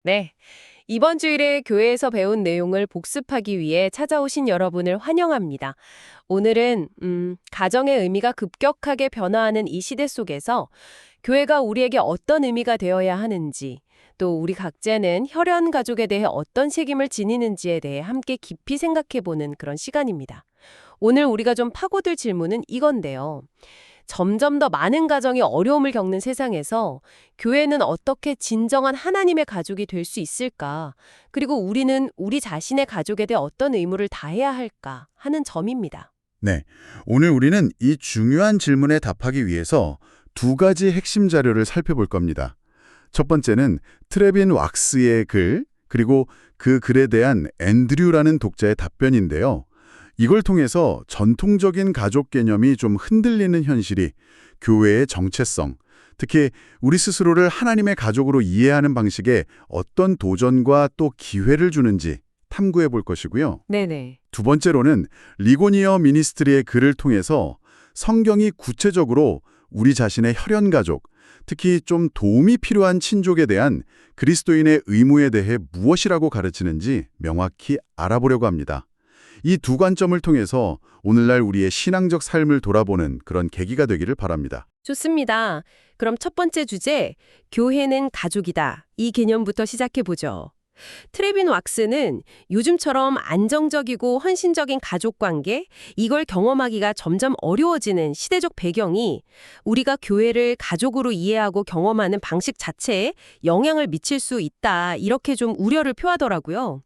네. 이번 주일에 교회에서 배운 내용을 복습하기 위해 찾아오신 여러분을 환영합니다. 오늘은, 가정의 의미가 급격하게 변화하는 이 시대 속에서 교회가 우리에게 어떤 의미가 되어야 하는지, 또 우리 각자는 혈연 가족에 대해 어떤 책임을 지니는지에 대해 함께 깊이 생각해보는 그런 시간입니다. 오늘 우리가 좀 파고들 질문은 이건데요. 점점 더 많은 가정이 어려움을 겪는 세상에서 교회는 어떻게 진정한 하나님의 가족이 될 수 있을까? 그리고 우리는 우리 자신의 가족에 대해 어떤 의무를 다해야 할까? 하는 점입니다. 네, 오늘 우리는 이 중요한 질문에 답하기 위해서 두 가지 핵심 자료를 살펴볼 겁니다. 첫 번째는 트레빈 왁스의 글, 그리고 그 글에 대한 앤드류라는 독자의 답변인데요. 이걸 통해서 전통적인 가족 개념이 좀 흔들리는 현실이 교회의 정체성, 특히 우리 스스로를 하나님의 가족으로 이해하는 방식에 어떤 도전과 또 기회를 주는지 탐구해 볼 것이고요. 네네. 두 번째로는 리고니어 미니스트리의 글을 통해서 성경이 구체적으로 우리 자신의 혈연 가족, 특히 좀 도움이 필요한 친족에 대한 그리스도인의 의무에 대해 무엇이라고 가르치는지 명확히 알아보려고 합니다. 이 두 관점을 통해서 오늘날 우리의 신앙적 삶을 돌아보는 그런 계기가 되기를 바랍니다. 좋습니다. 그럼 첫 번째 주제, 교회는 가족이다. 이 개념부터 시작해보죠. 트레빈 왁스는 요즘처럼 안정적이고 헌신적인 가족관계, 이걸 경험하기가 점점 어려워지는 시대적 배경이 우리가 교회를 가족으로 이해하고 경험하는 방식 자체에 영향을 미칠 수 있다, 이렇게 좀 우려를 표하더라고요.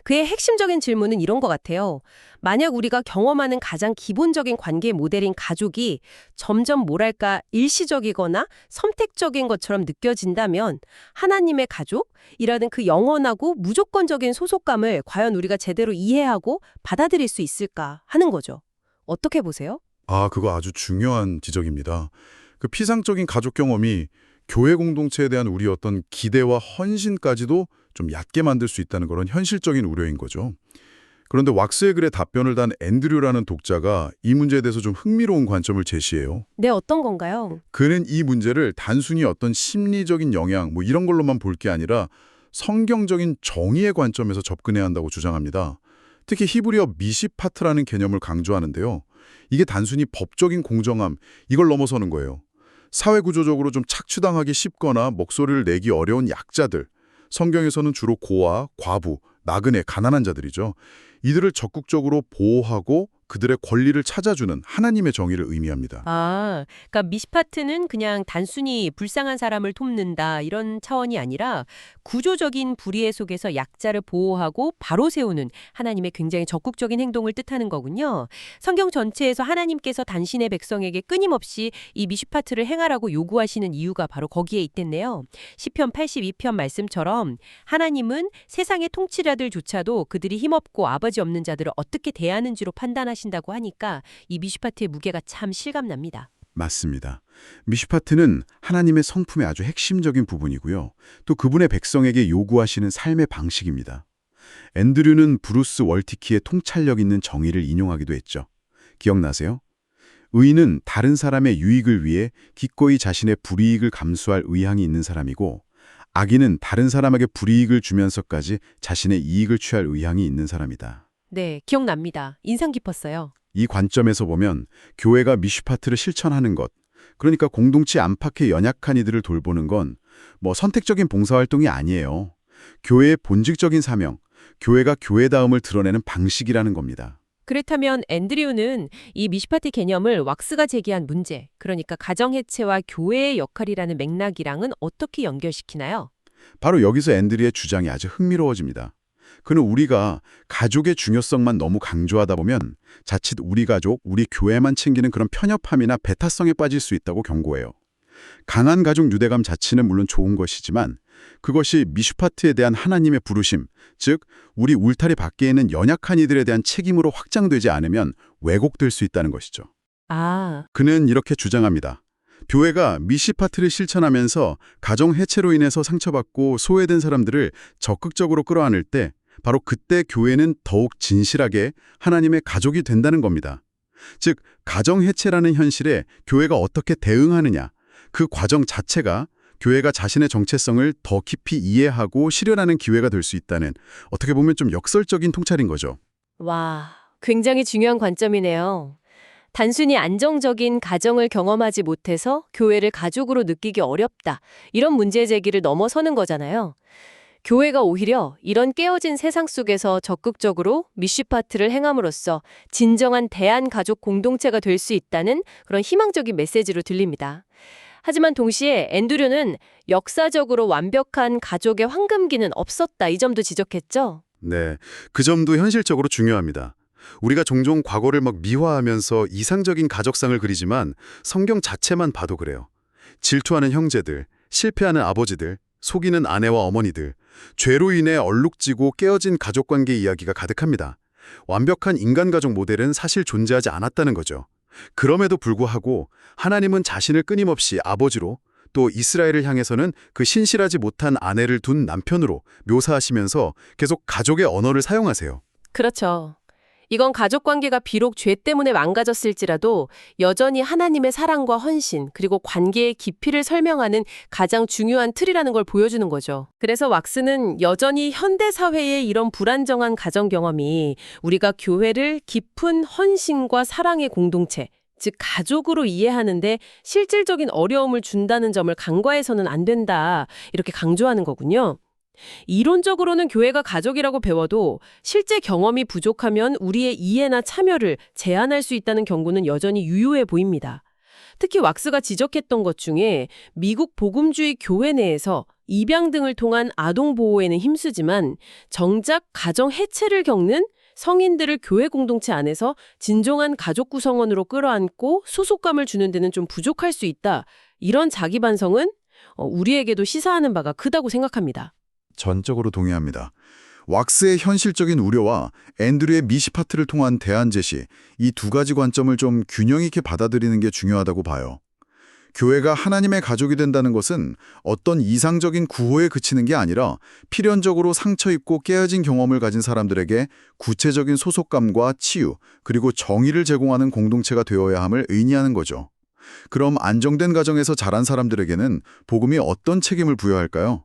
그의 핵심적인 질문은 이런 것 같아요. 만약 우리가 경험하는 가장 기본적인 관계 모델인 가족이 점점 뭐랄까 일시적이거나 선택적인 것처럼 느껴진다면 하나님의 가족이라는 그 영원하고 무조건적인 소속감을 과연 우리가 제대로 이해하고 받아들일 수 있을까 하는 거죠. 어떻게 보세요? 그거 아주 중요한 지적입니다. 그 피상적인 가족 경험이 교회 공동체에 대한 우리 어떤 기대와 헌신까지도 좀 얕게 만들 수 있다는 그런 현실적인 우려인 거죠. 그런데 왁스의 글에 답변을 단 앤드류라는 독자가 이 문제에 대해서 좀 흥미로운 관점을 제시해요. 네, 어떤 건가요? 그는 이 문제를 단순히 어떤 심리적인 영향 이런 걸로만 볼 게 아니라 성경적인 정의의 관점에서 접근해야 한다고 주장합니다. 특히 히브리어 미시파트라는 개념을 강조하는데요. 이게 단순히 법적인 공정함, 이걸 넘어서는 거예요. 사회구조적으로 좀 착취당하기 쉽거나 목소리를 내기 어려운 약자들, 성경에서는 주로 고아, 과부, 나그네, 가난한 자들이죠. 이들을 적극적으로 보호하고 그들의 권리를 찾아주는 하나님의 정의를 의미합니다. 그러니까 미시파트는 그냥 단순히 불쌍한 사람을 돕는다 이런 차원이 아니라 구조적인 불의의 속에서 약자를 보호하고 바로 세우는 하나님의 굉장히 적극적인 행동을 뜻하는 거군요. 성경 전체에서 하나님께서 당신의 백성에게 끊임없이 이 미시파트를 행하라고 요구하시는 이유가 바로 거기에 있겠네요. 시편 82편 말씀처럼 하나님은 세상의 통치자들조차도 그들이 힘없고 아버지 없는 자들을 어떻게 대하는지로 판단하신다고 하니까 이 미시파트의 무게가 참 실감납니다. 맞습니다. 미시파트는 하나님의 성품의 아주 핵심적인 부분이고요. 또 그분의 백성에게 요구하시는 삶의 방식입니다. 앤드류는 브루스 월티키의 통찰력 있는 정의를 인용하기도 했죠. 기억나세요? 의인은 다른 사람의 유익을 위해 기꺼이 자신의 불이익을 감수할 의향이 있는 사람이고, 악인은 다른 사람에게 불이익을 주면서까지 자신의 이익을 취할 의향이 있는 사람이다. 네, 기억납니다. 인상 깊었어요. 이 관점에서 보면 교회가 미시파트를 실천하는 것, 그러니까 공동체 안팎의 연약한 이들을 돌보는 건 선택적인 봉사활동이 아니에요. 교회의 본질적인 사명, 교회가 교회다움을 드러내는 방식이라는 겁니다. 그렇다면 앤드류는 이 미시파트 개념을 왁스가 제기한 문제, 그러니까 가정해체와 교회의 역할이라는 맥락이랑은 어떻게 연결시키나요? 바로 여기서 앤드류의 주장이 아주 흥미로워집니다. 그는 우리가 가족의 중요성만 너무 강조하다 보면 자칫 우리 가족, 우리 교회만 챙기는 그런 편협함이나 배타성에 빠질 수 있다고 경고해요. 강한 가족 유대감 자체는 물론 좋은 것이지만 그것이 미슈파트에 대한 하나님의 부르심, 즉 우리 울타리 밖에 있는 연약한 이들에 대한 책임으로 확장되지 않으면 왜곡될 수 있다는 것이죠. 그는 이렇게 주장합니다. 교회가 미시파트를 실천하면서 가정 해체로 인해서 상처받고 소외된 사람들을 적극적으로 끌어안을 때 바로 그때 교회는 더욱 진실하게 하나님의 가족이 된다는 겁니다. 즉, 가정 해체라는 현실에 교회가 어떻게 대응하느냐, 그 과정 자체가 교회가 자신의 정체성을 더 깊이 이해하고 실현하는 기회가 될 수 있다는 어떻게 보면 좀 역설적인 통찰인 거죠. 와, 굉장히 중요한 관점이네요. 단순히 안정적인 가정을 경험하지 못해서 교회를 가족으로 느끼기 어렵다. 이런 문제 제기를 넘어서는 거잖아요. 교회가 오히려 이런 깨어진 세상 속에서 적극적으로 미쉬파트를 행함으로써 진정한 대한가족 공동체가 될 수 있다는 그런 희망적인 메시지로 들립니다. 하지만 동시에 앤드류는 역사적으로 완벽한 가족의 황금기는 없었다. 이 점도 지적했죠. 네, 그 점도 현실적으로 중요합니다. 우리가 종종 과거를 막 미화하면서 이상적인 가족상을 그리지만 성경 자체만 봐도 그래요. 질투하는 형제들, 실패하는 아버지들, 속이는 아내와 어머니들, 죄로 인해 얼룩지고 깨어진 가족관계 이야기가 가득합니다. 완벽한 인간가족 모델은 사실 존재하지 않았다는 거죠. 그럼에도 불구하고 하나님은 자신을 끊임없이 아버지로, 또 이스라엘을 향해서는 그 신실하지 못한 아내를 둔 남편으로 묘사하시면서 계속 가족의 언어를 사용하세요. 그렇죠. 이건 가족 관계가 비록 죄 때문에 망가졌을지라도 여전히 하나님의 사랑과 헌신, 그리고 관계의 깊이를 설명하는 가장 중요한 틀이라는 걸 보여주는 거죠. 그래서 왁스는 여전히 현대 사회의 이런 불안정한 가정 경험이 우리가 교회를 깊은 헌신과 사랑의 공동체, 즉 가족으로 이해하는데 실질적인 어려움을 준다는 점을 간과해서는 안 된다. 이렇게 강조하는 거군요. 이론적으로는 교회가 가족이라고 배워도 실제 경험이 부족하면 우리의 이해나 참여를 제한할 수 있다는 경고는 여전히 유효해 보입니다. 특히 왁스가 지적했던 것 중에 미국 복음주의 교회 내에서 입양 등을 통한 아동 보호에는 힘쓰지만 정작 가정 해체를 겪는 성인들을 교회 공동체 안에서 진정한 가족 구성원으로 끌어안고 소속감을 주는 데는 좀 부족할 수 있다. 이런 자기 반성은 우리에게도 시사하는 바가 크다고 생각합니다. 전적으로 동의합니다. 왁스의 현실적인 우려와 앤드류의 미시파트를 통한 대안 제시, 이 두 가지 관점을 좀 균형 있게 받아들이는 게 중요하다고 봐요. 교회가 하나님의 가족이 된다는 것은 어떤 이상적인 구호에 그치는 게 아니라 필연적으로 상처 입고 깨어진 경험을 가진 사람들에게 구체적인 소속감과 치유, 그리고 정의를 제공하는 공동체가 되어야 함을 의미하는 거죠. 그럼 안정된 가정에서 자란 사람들에게는 복음이 어떤 책임을 부여할까요?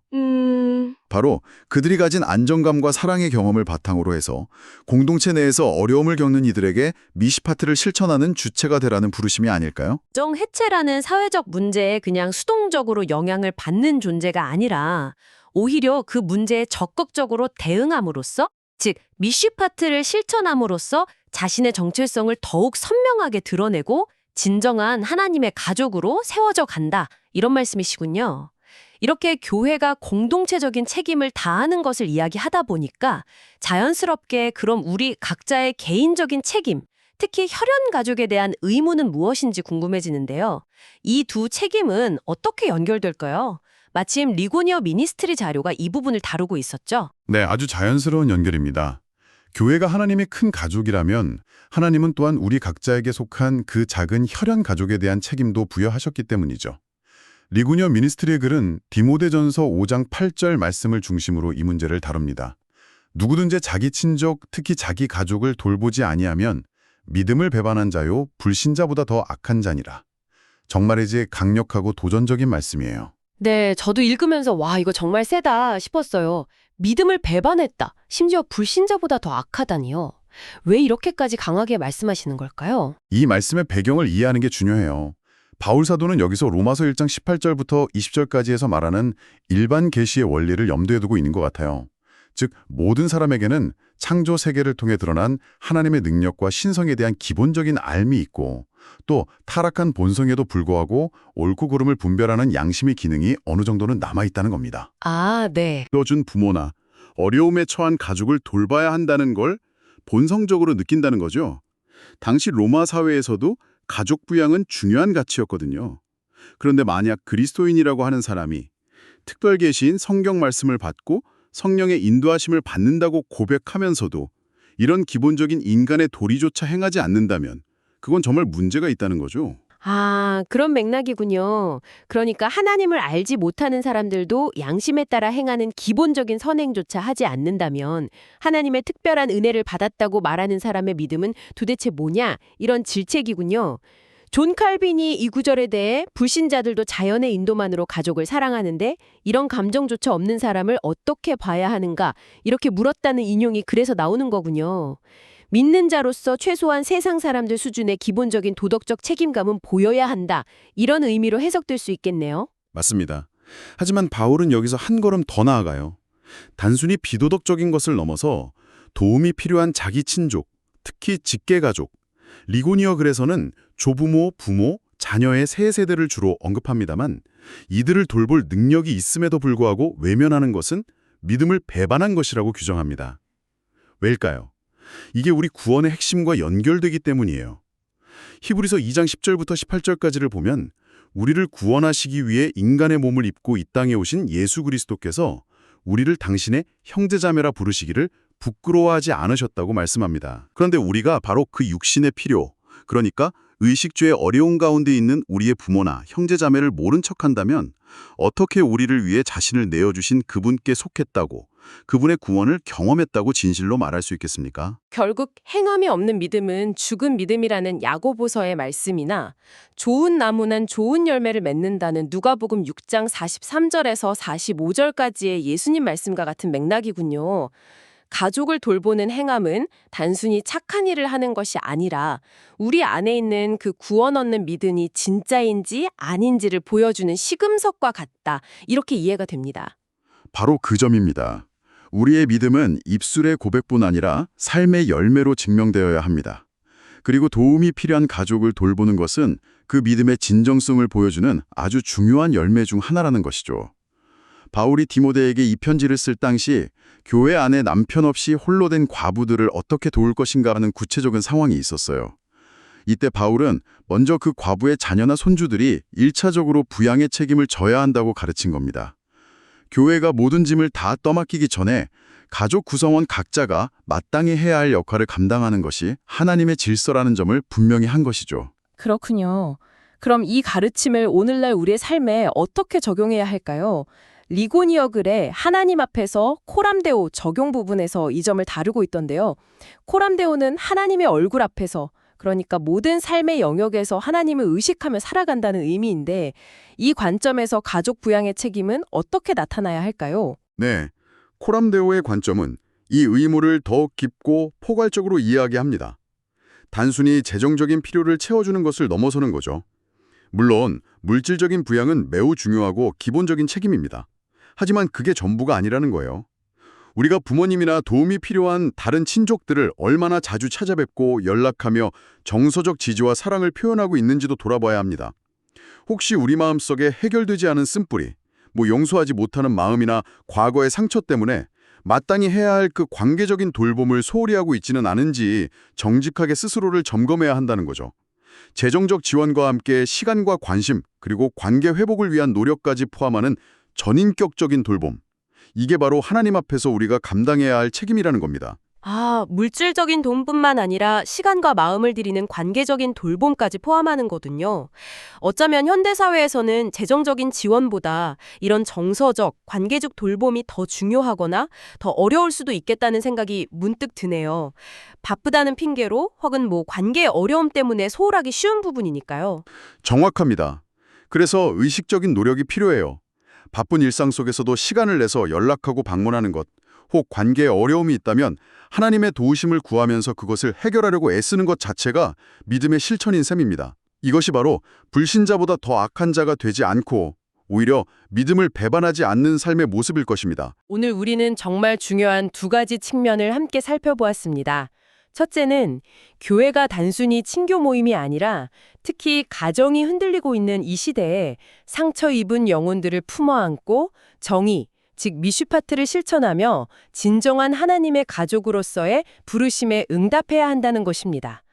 바로 그들이 가진 안정감과 사랑의 경험을 바탕으로 해서 공동체 내에서 어려움을 겪는 이들에게 미시파트를 실천하는 주체가 되라는 부르심이 아닐까요? 가정 해체라는 사회적 문제에 그냥 수동적으로 영향을 받는 존재가 아니라 오히려 그 문제에 적극적으로 대응함으로써, 즉 미쉬파트를 실천함으로써 자신의 정체성을 더욱 선명하게 드러내고 진정한 하나님의 가족으로 세워져 간다. 이런 말씀이시군요. 이렇게 교회가 공동체적인 책임을 다하는 것을 이야기하다 보니까 자연스럽게 그럼 우리 각자의 개인적인 책임, 특히 혈연 가족에 대한 의무는 무엇인지 궁금해지는데요. 이 두 책임은 어떻게 연결될까요? 마침 리고니어 미니스트리 자료가 이 부분을 다루고 있었죠. 네, 아주 자연스러운 연결입니다. 교회가 하나님의 큰 가족이라면 하나님은 또한 우리 각자에게 속한 그 작은 혈연 가족에 대한 책임도 부여하셨기 때문이죠. 리고니어 미니스트리의 글은 디모데전서 5장 8절 말씀을 중심으로 이 문제를 다룹니다. 누구든지 자기 친족, 특히 자기 가족을 돌보지 아니하면 믿음을 배반한 자요 불신자보다 더 악한 자니라. 정말이지 강력하고 도전적인 말씀이에요. 네, 저도 읽으면서 와, 이거 정말 세다 싶었어요. 믿음을 배반했다. 심지어 불신자보다 더 악하다니요. 왜 이렇게까지 강하게 말씀하시는 걸까요? 이 말씀의 배경을 이해하는 게 중요해요. 바울 사도는 여기서 로마서 1장 18절부터 20절까지 해서 말하는 일반 계시의 원리를 염두에 두고 있는 것 같아요. 즉 모든 사람에게는 창조 세계를 통해 드러난 하나님의 능력과 신성에 대한 기본적인 알미 있고 또 타락한 본성에도 불구하고 옳고 그름을 분별하는 양심의 기능이 어느 정도는 남아있다는 겁니다. 아, 네. 키워준 부모나 어려움에 처한 가족을 돌봐야 한다는 걸 본성적으로 느낀다는 거죠. 당시 로마 사회에서도 가족 부양은 중요한 가치였거든요. 그런데 만약 그리스도인이라고 하는 사람이 특별 계시인 성경 말씀을 받고 성령의 인도하심을 받는다고 고백하면서도 이런 기본적인 인간의 도리조차 행하지 않는다면 그건 정말 문제가 있다는 거죠. 아, 그런 맥락이군요. 그러니까 하나님을 알지 못하는 사람들도 양심에 따라 행하는 기본적인 선행조차 하지 않는다면 하나님의 특별한 은혜를 받았다고 말하는 사람의 믿음은 도대체 뭐냐? 이런 질책이군요. 존 칼빈이 이 구절에 대해 불신자들도 자연의 인도만으로 가족을 사랑하는데 이런 감정조차 없는 사람을 어떻게 봐야 하는가 이렇게 물었다는 인용이 그래서 나오는 거군요. 믿는 자로서 최소한 세상 사람들 수준의 기본적인 도덕적 책임감은 보여야 한다. 이런 의미로 해석될 수 있겠네요. 맞습니다. 하지만 바울은 여기서 한 걸음 더 나아가요. 단순히 비도덕적인 것을 넘어서 도움이 필요한 자기 친족, 특히 직계가족, 리고니어 글에서는 조부모, 부모, 자녀의 세 세대를 주로 언급합니다만 이들을 돌볼 능력이 있음에도 불구하고 외면하는 것은 믿음을 배반한 것이라고 규정합니다. 왜일까요? 이게 우리 구원의 핵심과 연결되기 때문이에요. 히브리서 2장 10절부터 18절까지를 보면 우리를 구원하시기 위해 인간의 몸을 입고 이 땅에 오신 예수 그리스도께서 우리를 당신의 형제자매라 부르시기를 부끄러워하지 않으셨다고 말씀합니다. 그런데 우리가 바로 그 육신의 필요, 그러니까 의식주의 어려운 가운데 있는 우리의 부모나 형제자매를 모른 척한다면 어떻게 우리를 위해 자신을 내어주신 그분께 속했다고, 그분의 구원을 경험했다고 진실로 말할 수 있겠습니까? 결국 행함이 없는 믿음은 죽은 믿음이라는 야고보서의 말씀이나 좋은 나무는 좋은 열매를 맺는다는 누가복음 6장 43절에서 45절까지의 예수님 말씀과 같은 맥락이군요. 가족을 돌보는 행함은 단순히 착한 일을 하는 것이 아니라 우리 안에 있는 그 구원 얻는 믿음이 진짜인지 아닌지를 보여주는 시금석과 같다. 이렇게 이해가 됩니다. 바로 그 점입니다. 우리의 믿음은 입술의 고백뿐 아니라 삶의 열매로 증명되어야 합니다. 그리고 도움이 필요한 가족을 돌보는 것은 그 믿음의 진정성을 보여주는 아주 중요한 열매 중 하나라는 것이죠. 바울이 디모데에게 이 편지를 쓸 당시 교회 안에 남편 없이 홀로 된 과부들을 어떻게 도울 것인가 하는 구체적인 상황이 있었어요. 이때 바울은 먼저 그 과부의 자녀나 손주들이 1차적으로 부양의 책임을 져야 한다고 가르친 겁니다. 교회가 모든 짐을 다 떠맡기기 전에 가족 구성원 각자가 마땅히 해야 할 역할을 감당하는 것이 하나님의 질서라는 점을 분명히 한 것이죠. 그렇군요. 그럼 이 가르침을 오늘날 우리의 삶에 어떻게 적용해야 할까요? 리고니어 글에 하나님 앞에서 코람데오 적용 부분에서 이 점을 다루고 있던데요. 코람데오는 하나님의 얼굴 앞에서, 그러니까 모든 삶의 영역에서 하나님을 의식하며 살아간다는 의미인데 이 관점에서 가족 부양의 책임은 어떻게 나타나야 할까요? 네, 코람데오의 관점은 이 의무를 더욱 깊고 포괄적으로 이해하게 합니다. 단순히 재정적인 필요를 채워주는 것을 넘어서는 거죠. 물론 물질적인 부양은 매우 중요하고 기본적인 책임입니다. 하지만 그게 전부가 아니라는 거예요. 우리가 부모님이나 도움이 필요한 다른 친족들을 얼마나 자주 찾아뵙고 연락하며 정서적 지지와 사랑을 표현하고 있는지도 돌아봐야 합니다. 혹시 우리 마음속에 해결되지 않은 쓴뿌리, 용서하지 못하는 마음이나 과거의 상처 때문에 마땅히 해야 할 그 관계적인 돌봄을 소홀히 하고 있지는 않은지 정직하게 스스로를 점검해야 한다는 거죠. 재정적 지원과 함께 시간과 관심, 그리고 관계 회복을 위한 노력까지 포함하는 전인격적인 돌봄. 이게 바로 하나님 앞에서 우리가 감당해야 할 책임이라는 겁니다. 물질적인 돈뿐만 아니라 시간과 마음을 들이는 관계적인 돌봄까지 포함하는 거군요. 어쩌면 현대사회에서는 재정적인 지원보다 이런 정서적, 관계적 돌봄이 더 중요하거나 더 어려울 수도 있겠다는 생각이 문득 드네요. 바쁘다는 핑계로 혹은 관계의 어려움 때문에 소홀하기 쉬운 부분이니까요. 정확합니다. 그래서 의식적인 노력이 필요해요. 바쁜 일상 속에서도 시간을 내서 연락하고 방문하는 것, 혹 관계에 어려움이 있다면 하나님의 도우심을 구하면서 그것을 해결하려고 애쓰는 것 자체가 믿음의 실천인 셈입니다. 이것이 바로 불신자보다 더 악한 자가 되지 않고 오히려 믿음을 배반하지 않는 삶의 모습일 것입니다. 오늘 우리는 정말 중요한 두 가지 측면을 함께 살펴보았습니다. 첫째는 교회가 단순히 친교 모임이 아니라 특히 가정이 흔들리고 있는 이 시대에 상처 입은 영혼들을 품어안고 정의, 즉 미슈파트를 실천하며 진정한 하나님의 가족으로서의 부르심에 응답해야 한다는 것입니다.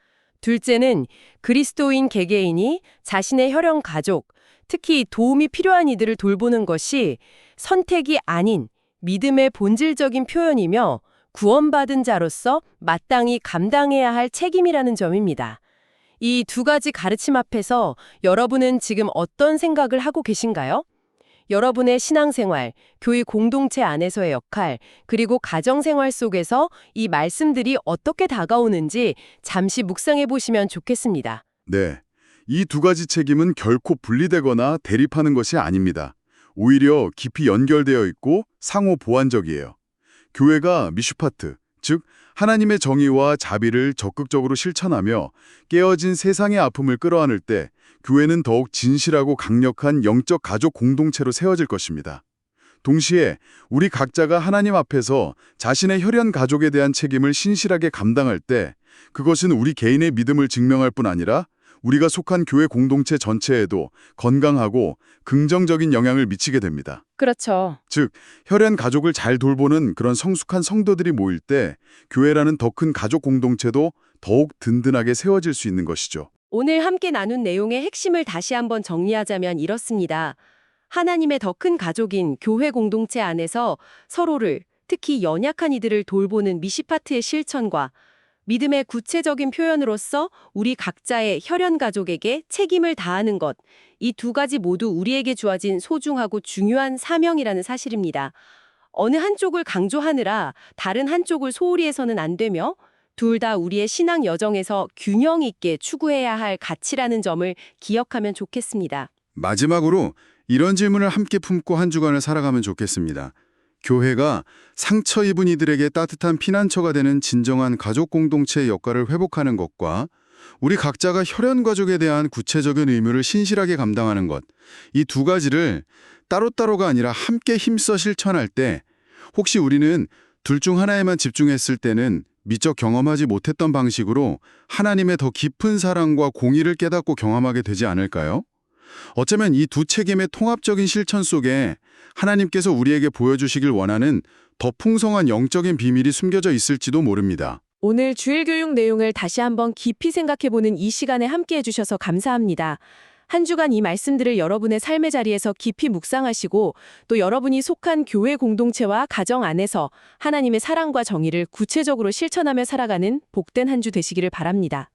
둘째는 그리스도인 개개인이 자신의 혈연 가족, 특히 도움이 필요한 이들을 돌보는 것이 선택이 아닌 믿음의 본질적인 표현이며 구원받은 자로서 마땅히 감당해야 할 책임이라는 점입니다. 이 두 가지 가르침 앞에서 여러분은 지금 어떤 생각을 하고 계신가요? 여러분의 신앙생활, 교회 공동체 안에서의 역할, 그리고 가정생활 속에서 이 말씀들이 어떻게 다가오는지 잠시 묵상해 보시면 좋겠습니다. 네, 이 두 가지 책임은 결코 분리되거나 대립하는 것이 아닙니다. 오히려 깊이 연결되어 있고 상호 보완적이에요. 교회가 미슈파트, 즉 하나님의 정의와 자비를 적극적으로 실천하며 깨어진 세상의 아픔을 끌어안을 때 교회는 더욱 진실하고 강력한 영적 가족 공동체로 세워질 것입니다. 동시에 우리 각자가 하나님 앞에서 자신의 혈연 가족에 대한 책임을 신실하게 감당할 때 그것은 우리 개인의 믿음을 증명할 뿐 아니라 우리가 속한 교회 공동체 전체에도 건강하고 긍정적인 영향을 미치게 됩니다. 그렇죠. 즉, 혈연 가족을 잘 돌보는 그런 성숙한 성도들이 모일 때 교회라는 더 큰 가족 공동체도 더욱 든든하게 세워질 수 있는 것이죠. 오늘 함께 나눈 내용의 핵심을 다시 한번 정리하자면 이렇습니다. 하나님의 더 큰 가족인 교회 공동체 안에서 서로를, 특히 연약한 이들을 돌보는 미시파트의 실천과 믿음의 구체적인 표현으로서 우리 각자의 혈연 가족에게 책임을 다하는 것, 이 두 가지 모두 우리에게 주어진 소중하고 중요한 사명이라는 사실입니다. 어느 한쪽을 강조하느라 다른 한쪽을 소홀히 해서는 안 되며 둘 다 우리의 신앙 여정에서 균형 있게 추구해야 할 가치라는 점을 기억하면 좋겠습니다. 마지막으로 이런 질문을 함께 품고 한 주간을 살아가면 좋겠습니다. 교회가 상처 입은 이들에게 따뜻한 피난처가 되는 진정한 가족 공동체의 역할을 회복하는 것과 우리 각자가 혈연 가족에 대한 구체적인 의무를 신실하게 감당하는 것, 이 두 가지를 따로따로가 아니라 함께 힘써 실천할 때 혹시 우리는 둘 중 하나에만 집중했을 때는 미처 경험하지 못했던 방식으로 하나님의 더 깊은 사랑과 공의를 깨닫고 경험하게 되지 않을까요? 어쩌면 이 두 책임의 통합적인 실천 속에 하나님께서 우리에게 보여주시길 원하는 더 풍성한 영적인 비밀이 숨겨져 있을지도 모릅니다. 오늘 주일 교육 내용을 다시 한번 깊이 생각해보는 이 시간에 함께해 주셔서 감사합니다. 한 주간 이 말씀들을 여러분의 삶의 자리에서 깊이 묵상하시고 또 여러분이 속한 교회 공동체와 가정 안에서 하나님의 사랑과 정의를 구체적으로 실천하며 살아가는 복된 한 주 되시기를 바랍니다.